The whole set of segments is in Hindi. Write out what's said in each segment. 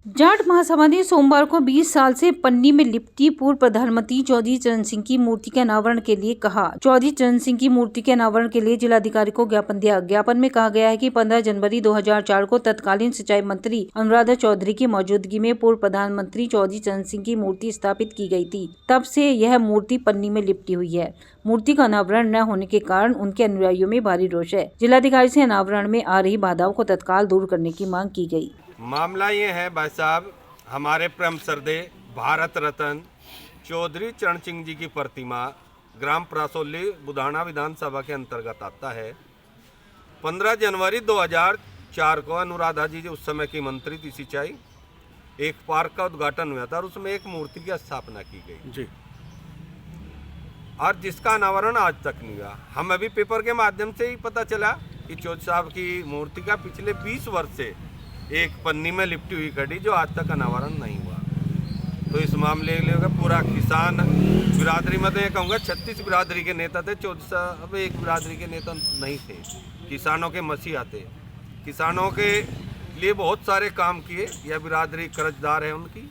जाट महासभा ने सोमवार को 20 साल से पन्नी में लिपटी पूर्व प्रधानमंत्री चौधरी चरण सिंह की मूर्ति के अनावरण के लिए कहा। चौधरी चरण सिंह की मूर्ति के अनावरण के लिए जिलाधिकारी को ज्ञापन दिया। ज्ञापन में कहा गया है कि 15 जनवरी 2004 को तत्कालीन सिंचाई मंत्री अनुराधा चौधरी की मौजूदगी में पूर्व प्रधानमंत्री चौधरी चरण सिंह की मूर्ति स्थापित की गई थी। तब से यह मूर्ति पन्नी में लिपटी हुई है। मूर्ति का अनावरण न होने के कारण उनके अनुयायियों में भारी रोष है। जिलाधिकारी से अनावरण में आ रही बाधाओं को तत्काल दूर करने की मांग की गई। मामला ये है भाई साहब, हमारे परम श्रद्धेय भारत रत्न चौधरी चरण सिंह जी की प्रतिमा ग्राम प्रासोली बुधाना विधानसभा के अंतर्गत आता है। 15 जनवरी 2004 को अनुराधा जी उस समय की मंत्री थी सिंचाई, एक पार्क का उद्घाटन हुआ था और उसमें एक मूर्ति की स्थापना की गई जी, और जिसका अनावरण आज तक नहीं हुआ। हम अभी पेपर के माध्यम से ही पता चला कि चौधरी साहब की मूर्ति का पिछले 20 वर्ष से एक पन्नी में लिपटी हुई खड़ी जो आज तक अनावरण नहीं हुआ। तो इस मामले के लिए पूरा किसान बिरादरी में, तो ये कहूँगा 36 बिरादरी के नेता थे, चौधरी साहब एक बिरादरी के नेता नहीं थे। किसानों के मसीहा थे, किसानों के लिए बहुत सारे काम किए। यह बिरादरी कर्जदार है उनकी,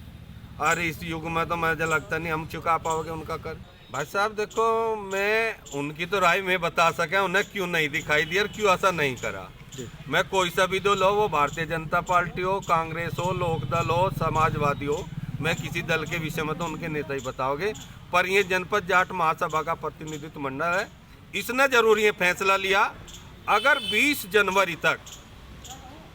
और इस युग में तो मुझे लगता नहीं हम चुका पाओगे उनका कर्ज। भाई साहब देखो, मैं उनकी तो राय में बता सके उन्हें क्यों नहीं दिखाई दी और क्यों ऐसा नहीं करा। मैं कोई सा भी दल हो, वो भारतीय जनता पार्टी हो, कांग्रेस हो, लोकदल हो, समाजवादी हो, मैं किसी दल के विषय में तो उनके नेता ही बताओगे। पर ये जनपद जाट महासभा का प्रतिनिधित्व मंडल है, इसने जरूर ये फैसला लिया अगर 20 जनवरी तक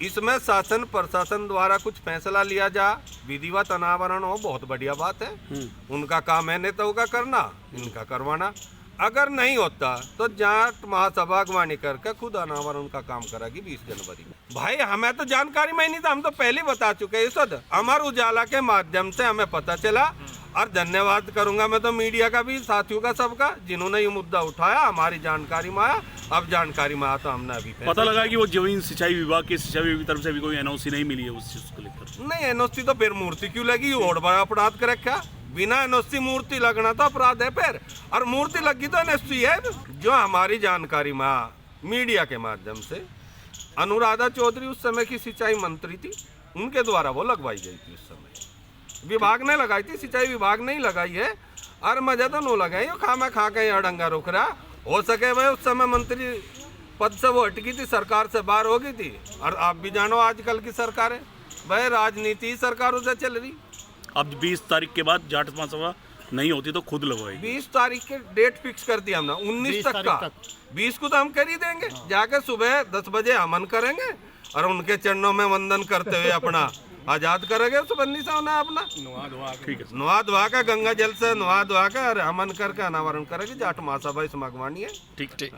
इसमें शासन प्रशासन द्वारा कुछ फैसला लिया जा, विधिवत अनावरण हो, बहुत बढ़िया बात है। उनका काम है नेताओं का करना, इनका करवाना। अगर नहीं होता तो जाट महासभा अगवानी करके खुद अनावरण का काम करेगी 20 जनवरी। भाई हमें तो जानकारी में ही नहीं था, हम तो पहले बता चुके हैं। सद अमर उजाला के माध्यम से हमें पता चला, और धन्यवाद करूंगा मैं तो मीडिया का भी, साथियों का, सबका जिन्होंने ये मुद्दा उठाया, हमारी जानकारी में आया। अब जानकारी में आया तो हमने अभी पता लगा कि वो जमीन सिंचाई विभाग की तरफ से भी कोई एनओसी नहीं मिली है उस चीज को लेकर। नहीं एनओसी तो फिर मूर्ति क्यों लगी, और बड़ा अपराध कर रखा। बिना एनओसी मूर्ति लगना तो अपराध है फिर, और मूर्ति लगी तो एनओसी है। जो हमारी जानकारी में मीडिया के माध्यम से अनुराधा चौधरी उस समय की सिंचाई मंत्री थी, उनके द्वारा वो लगवाई गई थी। उस समय विभाग ने लगाई थी, सिंचाई विभाग ने ही लगाई है, और मजा तो नो लगाई। खामा खा के अड़ंगा रुक रहा हो सके भाई। उस समय मंत्री पद से वो हटकी थी, सरकार से बाहर हो गई थी। और आप भी जानो आजकल की सरकार है भाई, राजनीति सरकारों से चल रही। अब 20 तारीख के बाद जाट महासभा नहीं होती तो खुद लगवाएगी। 20 तारीख के डेट फिक्स कर दिया हमने, 19 तक का। 20 को तो हम कर ही देंगे। जाके सुबह 10 बजे हमन करेंगे और उनके चरणों में वंदन करते हुए अपना आजाद करेंगे। सुबन्नी से होना अपना नुआ धुआ का, गंगा जल से नुआ धुआ का, और हमन करके अनावरण करेंगे। जाट महासभा इसमें अगवानी है। ठीक।